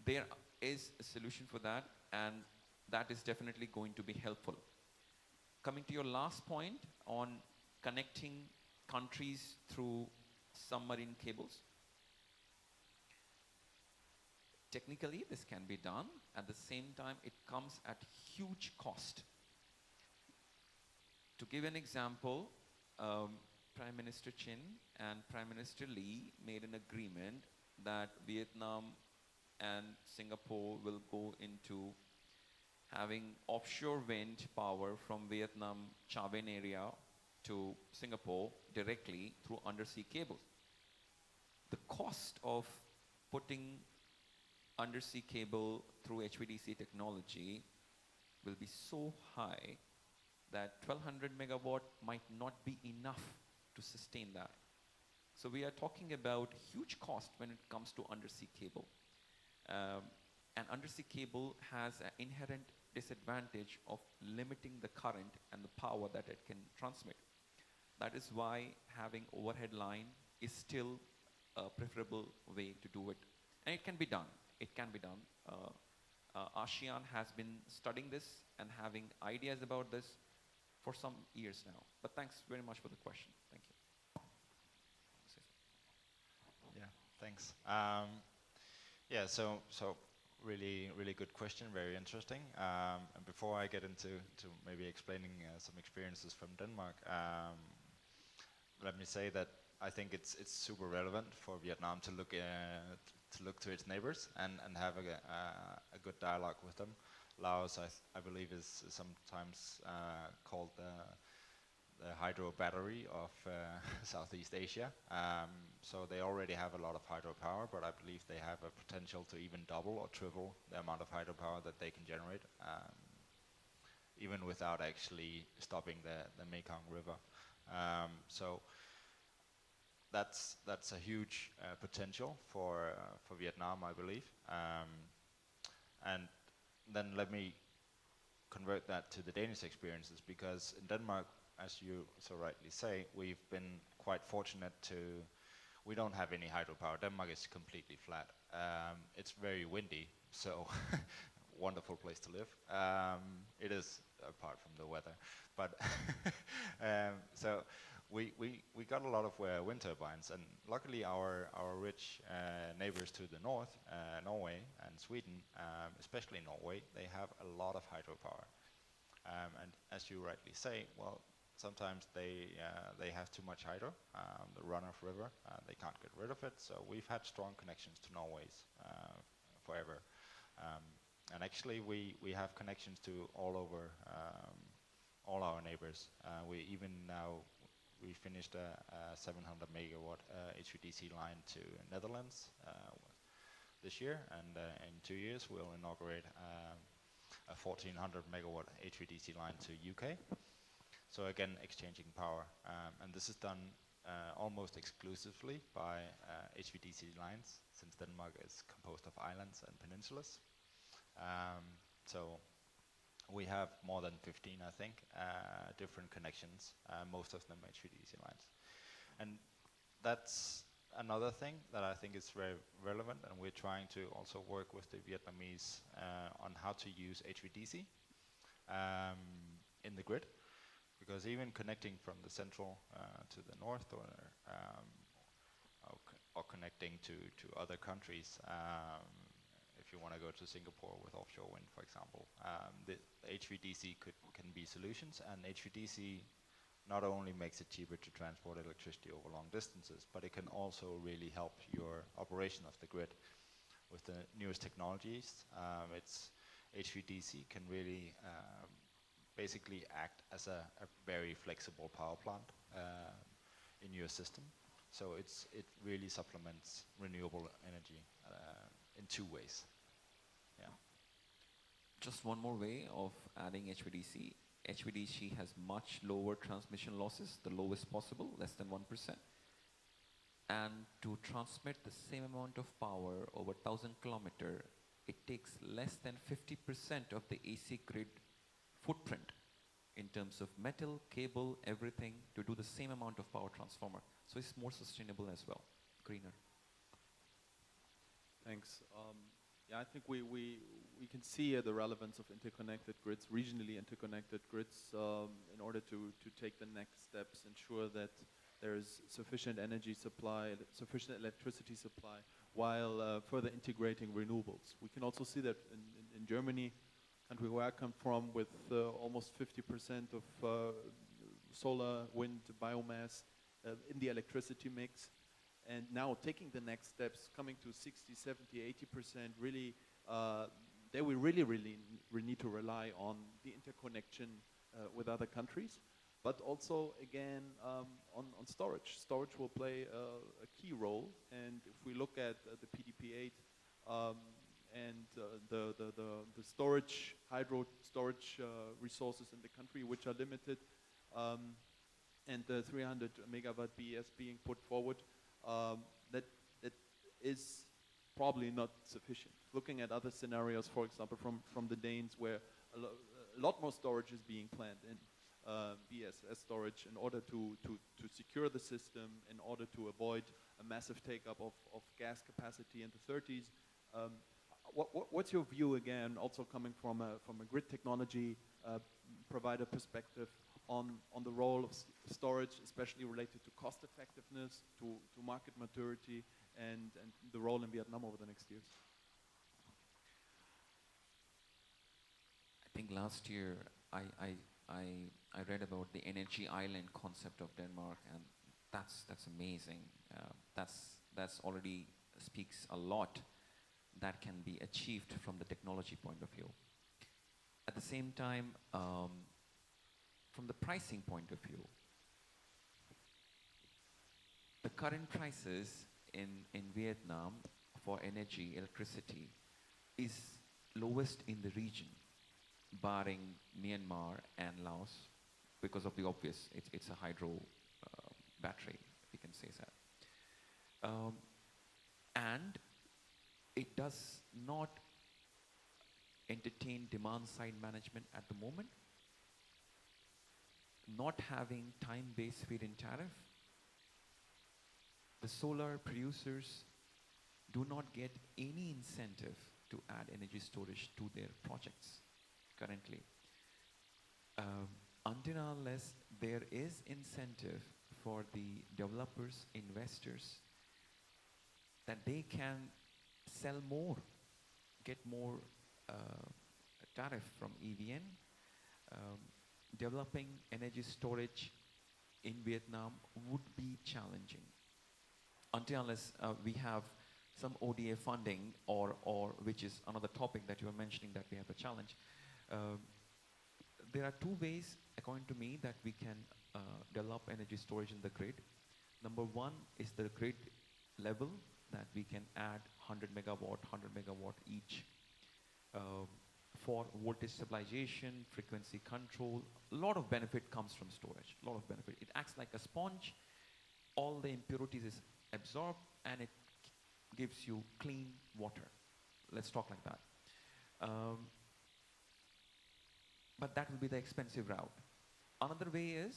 There is a solution for that, and that is definitely going to be helpful. Coming to your last point on connecting countries through submarine cables. Technically, this can be done. At the same time, it comes at huge cost. To give an example, Prime Minister Chin and Prime Minister Lee made an agreement that Vietnam and Singapore will go into having offshore wind power from Vietnam Cha Vinh area to Singapore directly through undersea cables. The cost of putting undersea cable through HVDC technology will be so high that 1200 megawatt might not be enough to sustain that. So we are talking about huge cost when it comes to undersea cable. And undersea cable has an inherent disadvantage of limiting the current and the power that it can transmit. That is why having overhead line is still a preferable way to do it. And it can be done. It can be done. ASEAN has been studying this and having ideas about this for some years now. But thanks very much for the question. Thank you. Yeah, thanks. Yeah, so really good question, very interesting. And before I get into maybe explaining some experiences from Denmark, let me say that I think it's super relevant for Vietnam to look to its neighbors and have a good dialogue with them. Laos, I believe, is sometimes called the hydro battery of Southeast Asia. So they already have a lot of hydropower, but I believe they have a potential to even double or triple the amount of hydropower that they can generate, even without actually stopping the Mekong River. So that's a huge potential for Vietnam, I believe. And then let me convert that to the Danish experiences, because in Denmark, as you so rightly say, we've been quite fortunate to, we don't have any hydropower. Denmark is completely flat. It's very windy, so wonderful place to live. It is, apart from the weather, but so we got a lot of wind turbines, and luckily our rich neighbors to the north, Norway and Sweden, especially Norway, they have a lot of hydropower. And as you rightly say, well, sometimes they have too much hydro, the runoff river, they can't get rid of it, so we've had strong connections to Norway's forever. And actually we have connections to all over, all our neighbors. We even now, we finished a 700 megawatt HVDC line to Netherlands this year, and in 2 years we'll inaugurate a 1400 megawatt HVDC line to UK. So again, exchanging power, and this is done almost exclusively by HVDC lines, since Denmark is composed of islands and peninsulas. So we have more than 15, I think, different connections, most of them HVDC lines. And that's another thing that I think is very relevant, and we're trying to also work with the Vietnamese on how to use HVDC in the grid, because even connecting from the central to the north, or connecting to other countries, if you want to go to Singapore with offshore wind, for example, the HVDC can be solutions, and HVDC not only makes it cheaper to transport electricity over long distances, but it can also really help your operation of the grid. With the newest technologies, HVDC can really basically act as a very flexible power plant in your system. So it really supplements renewable energy in two ways. Yeah. Just one more way of adding HVDC. HVDC has much lower transmission losses, the lowest possible, less than 1%. And to transmit the same amount of power over 1,000 kilometers, it takes less than 50% of the AC grid footprint in terms of metal, cable, everything, to do the same amount of power transformer. So it's more sustainable as well, greener. Thanks. Yeah, I think we can see the relevance of interconnected grids, regionally interconnected grids, in order to take the next steps, ensure that there is sufficient energy supply, sufficient electricity supply, while further integrating renewables. We can also see that in Germany, country where I come from, with almost 50% of solar, wind, biomass in the electricity mix. And now taking the next steps, coming to 60, 70, 80%, really, they will really need to rely on the interconnection with other countries, but also, again, on storage. Storage will play a key role, and if we look at the PDP-8 and the storage, hydro storage resources in the country, which are limited, and the 300 megawatt BES being put forward, that is probably not sufficient. Looking at other scenarios, for example, from the Danes, where a lot more storage is being planned in BESS storage, in order to secure the system, in order to avoid a massive take-up of gas capacity in the 30s. What's your view, again, also coming from a grid technology provider perspective, on the role of storage, especially related to cost effectiveness, to market maturity, and the role in Vietnam over the next years? I think last year I read about the energy island concept of Denmark, and that's amazing. That's already speaks a lot that can be achieved from the technology point of view. At the same time, from the pricing point of view, current prices in Vietnam for energy, electricity, is lowest in the region, barring Myanmar and Laos, because of the obvious, it's a hydro battery, we can say that. And it does not entertain demand side management at the moment, not having time-based feed-in tariff. The solar producers do not get any incentive to add energy storage to their projects currently. Until and unless there is incentive for the developers, investors, that they can sell more, get more tariff from EVN, developing energy storage in Vietnam would be challenging. Until unless we have some ODA funding, or which is another topic that you were mentioning that we have a challenge. There are two ways, according to me, that we can develop energy storage in the grid. Number one is the grid level, that we can add 100 megawatt, 100 megawatt each for voltage stabilization, frequency control. A lot of benefit comes from storage, a lot of benefit. It acts like a sponge. All the impurities is absorbed and it gives you clean water. Let's talk like that. But that will be the expensive route. Another way is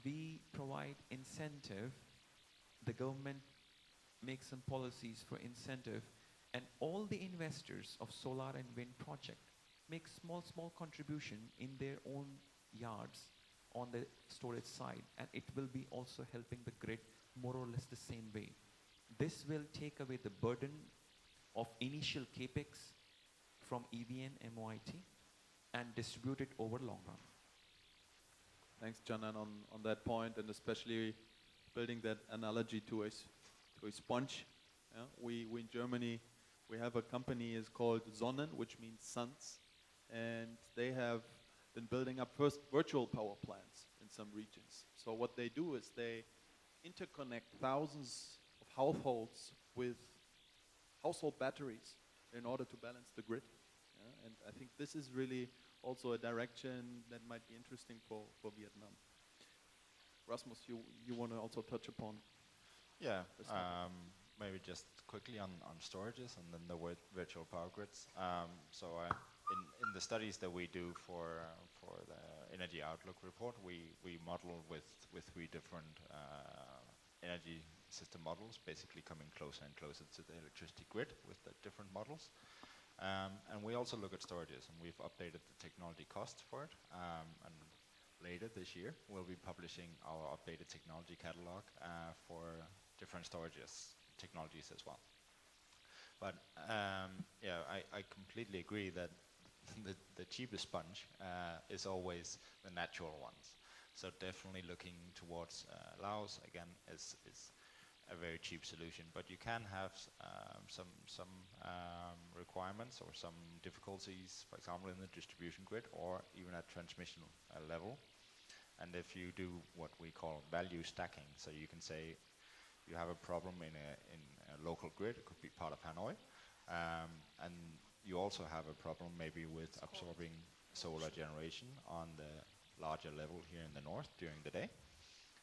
we provide incentive. The government makes some policies for incentive, and all the investors of solar and wind project make small contribution in their own yards on the storage side, and it will be also helping the grid more or less the same way. This will take away the burden of initial capex from EVN MOIT and distribute it over long run. Thanks, Janan, on that point, and especially building that analogy to a sponge. Yeah? We in Germany, we have a company is called Sonnen, which means suns, and they have been building up first virtual power plants in some regions. So what they do is they interconnect thousands of households with household batteries in order to balance the grid. Yeah? And I think this is really also a direction that might be interesting for Vietnam. Rasmus, you want to also touch upon? Yeah, maybe just quickly on storages and then the virtual power grids. In the studies that we do for the Energy Outlook report, we model with three different energy system models, basically coming closer and closer to the electricity grid with the different models. And we also look at storages, and we've updated the technology costs for it. And later this year, we'll be publishing our updated technology catalog for different storages technologies as well. But yeah, I completely agree that the cheapest sponge is always the natural ones. So definitely looking towards Laos again is a very cheap solution. But you can have some requirements or some difficulties, for example, in the distribution grid or even at transmission level. And if you do what we call value stacking, so you can say you have a problem in a local grid, it could be part of Hanoi, and you also have a problem maybe with absorbing solar generation on the larger level here in the north during the day.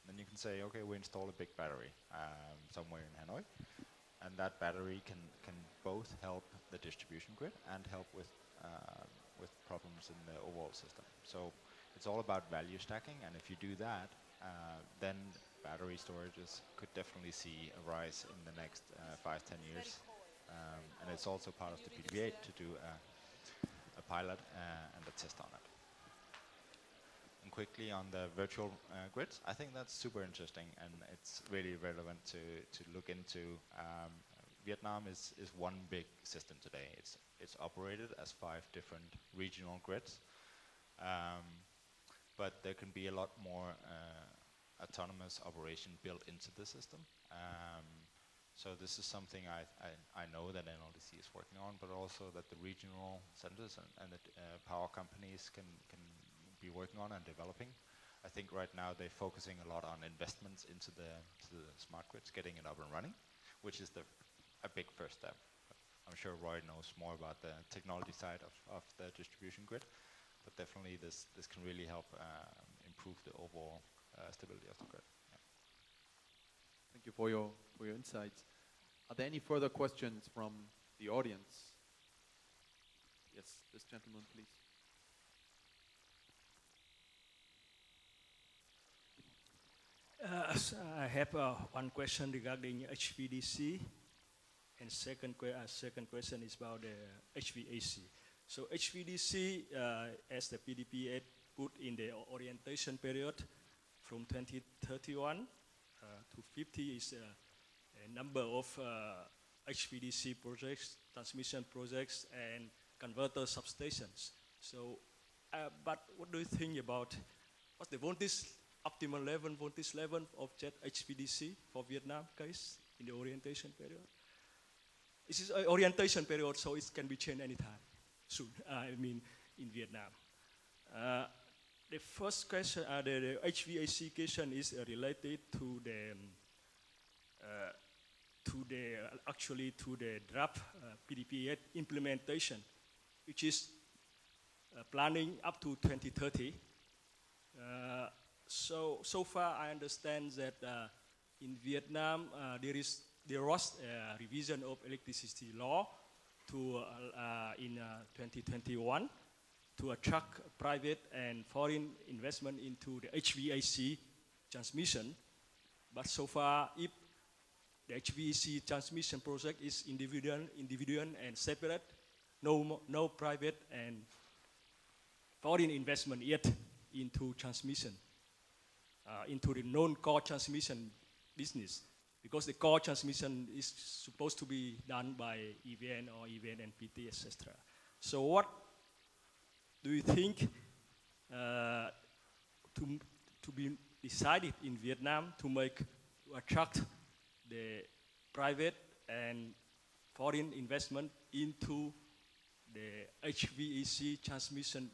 Then you can say, okay, we install a big battery somewhere in Hanoi, and that battery can both help the distribution grid and help with problems in the overall system. So it's all about value stacking, and if you do that, then battery storages could definitely see a rise in the next 5-10 years. And it's also part of the PDB8 to do a pilot and a test on it. And quickly on the virtual grids, I think that's super interesting, and it's really relevant to look into. Vietnam is one big system today. It's operated as 5 different regional grids, but there can be a lot more autonomous operation built into the system. So this is something I know that NLDC is working on, but also that the regional centers and the power companies can be working on and developing. I think right now they're focusing a lot on investments into the smart grids, getting it up and running, which is a big first step. I'm sure Roy knows more about the technology side of the distribution grid, but definitely this can really help improve the overall stability of the grid. Yeah. Thank you for your insights. Are there any further questions from the audience? Yes, this gentleman, please. I have one question regarding HVDC, and second question is about the HVAC. So HVDC, as the PDP put in the orientation period from 2031 to 50 is a number of HVDC projects, transmission projects, and converter substations. So, but what do you think about what's the voltage, optimal voltage level of jet HVDC for Vietnam case in the orientation period? This is an orientation period, so it can be changed anytime soon, I mean, in Vietnam. The first question, the HVAC question is related to the draft PDP implementation, which is planning up to 2030. So far I understand that in Vietnam there was a revision of electricity law in 2021 to attract private and foreign investment into the HVAC transmission. But so far, if the HVAC transmission project is individual and separate, no private and foreign investment yet into transmission, into the non-core transmission business, because the core transmission is supposed to be done by EVN or EVN and PT, etc. So what do you think to be decided in Vietnam to attract the private and foreign investment into the HVAC transmission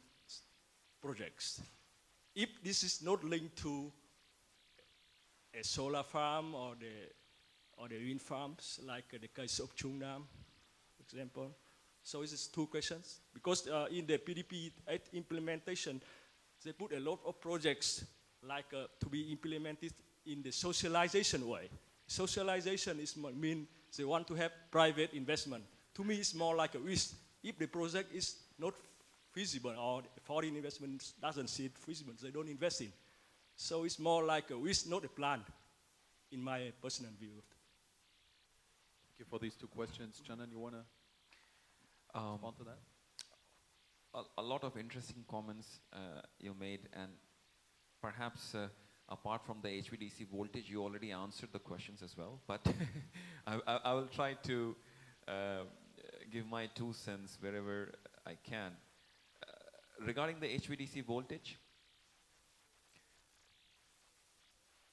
projects? If this is not linked to a solar farm or the wind farms, like the case of Trung Nam, for example. So this is two questions. Because in the PDP implementation, they put a lot of projects like to be implemented in the socialization way. Socialization means they want to have private investment. To me, it's more like a wish. If the project is not feasible or foreign investment doesn't see it feasible, they don't invest in. So it's more like a wish, not a plan, in my personal view. Thank you for these two questions. Chandan, you want to respond to that? A lot of interesting comments you made, and perhaps apart from the HVDC voltage, you already answered the questions as well, but I will try to give my 2 cents wherever I can. Regarding the HVDC voltage,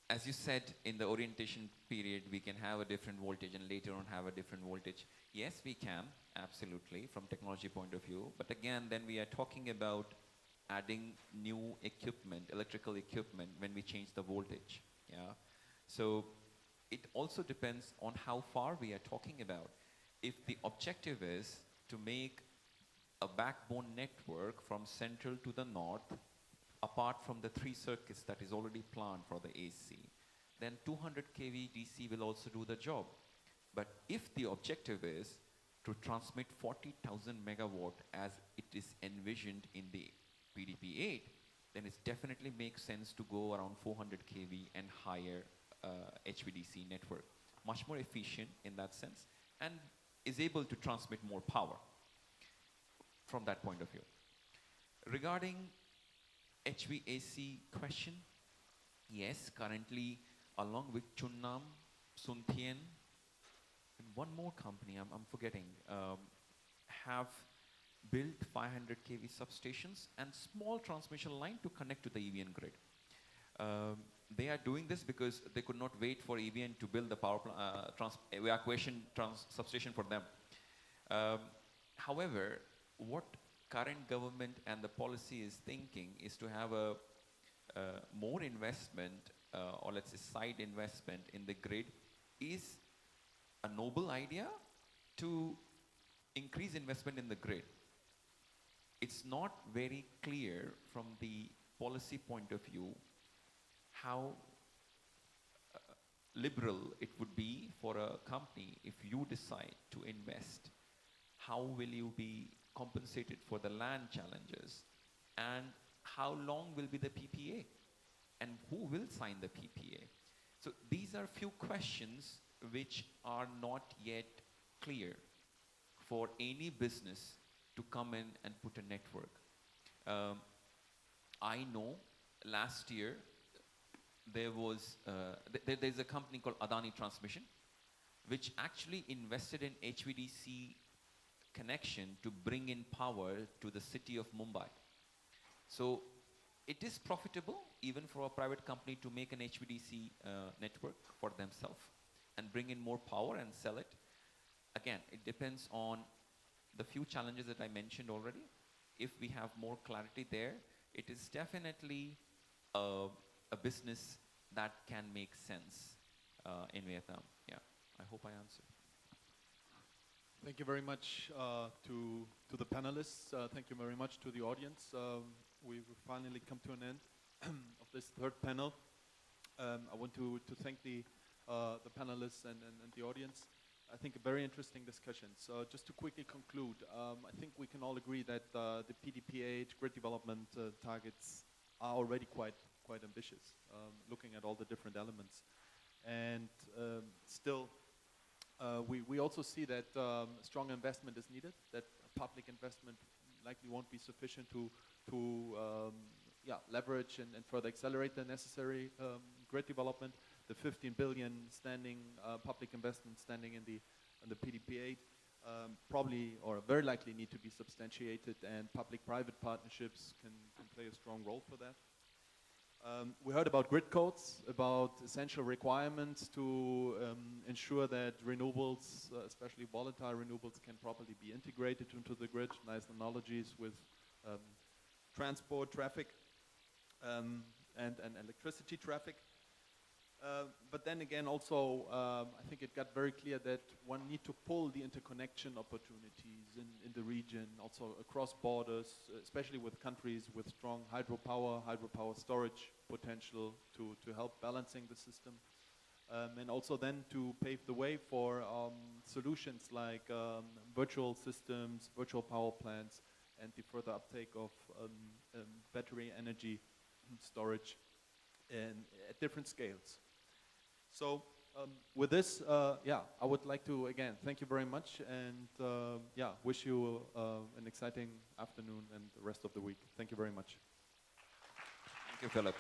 as you said, in the orientation period, we can have a different voltage and later on have a different voltage. Yes, we can, absolutely, from technology point of view. But again, then we are talking about adding new equipment, electrical equipment, when we change the voltage. Yeah. So it also depends on how far we are talking about. If the objective is to make a backbone network from central to the north, apart from the 3 circuits that is already planned for the AC, then 200 kV DC will also do the job. But if the objective is to transmit 40,000 megawatt as it is envisioned in the PDP-8, then it definitely makes sense to go around 400 kV and higher HVDC network. Much more efficient in that sense and is able to transmit more power from that point of view. Regarding HVAC question, yes, currently along with Chunnam, Suntien, and one more company, I'm forgetting, have built 500 kV substations and small transmission line to connect to the EVN grid. They are doing this because they could not wait for EVN to build the power evacuation substation for them. However, what current government and the policy is thinking is to have a more investment, or let's say side investment in the grid is a noble idea to increase investment in the grid. It's not very clear from the policy point of view how liberal it would be for a company if you decide to invest. How will you be compensated for the land challenges? And how long will be the PPA? And who will sign the PPA? So these are few questions which are not yet clear for any business to come in and put a network. I know last year there was, there's a company called Adani Transmission, which actually invested in HVDC connection to bring in power to the city of Mumbai. So it is profitable even for a private company to make an HVDC network for themselves and bring in more power and sell it. Again, it depends on the few challenges that I mentioned already. If we have more clarity there, it is definitely a business that can make sense in Vietnam. Yeah, I hope I answered. Thank you very much to the panelists. Thank you very much to the audience. We've finally come to an end of this third panel. I want to thank the panelists and the audience. I think a very interesting discussion. So just to quickly conclude, I think we can all agree that the PDPH grid development targets are already quite ambitious, looking at all the different elements. And still, we also see that strong investment is needed, that public investment likely won't be sufficient to leverage and further accelerate the necessary grid development. The 15 billion standing public investment standing in the PDP8 probably or very likely need to be substantiated, and public-private partnerships can play a strong role for that. We heard about grid codes, about essential requirements to ensure that renewables, especially volatile renewables, can properly be integrated into the grid. Nice analogies with transport traffic and electricity traffic. But then again, also, I think it got very clear that one need to pull the interconnection opportunities in the region, also across borders, especially with countries with strong hydropower storage potential to help balancing the system. And also then to pave the way for solutions like virtual systems, virtual power plants, and the further uptake of battery energy storage at different scales. So with this, I would like to again thank you very much, and wish you an exciting afternoon and the rest of the week. Thank you very much. Thank you, Philip.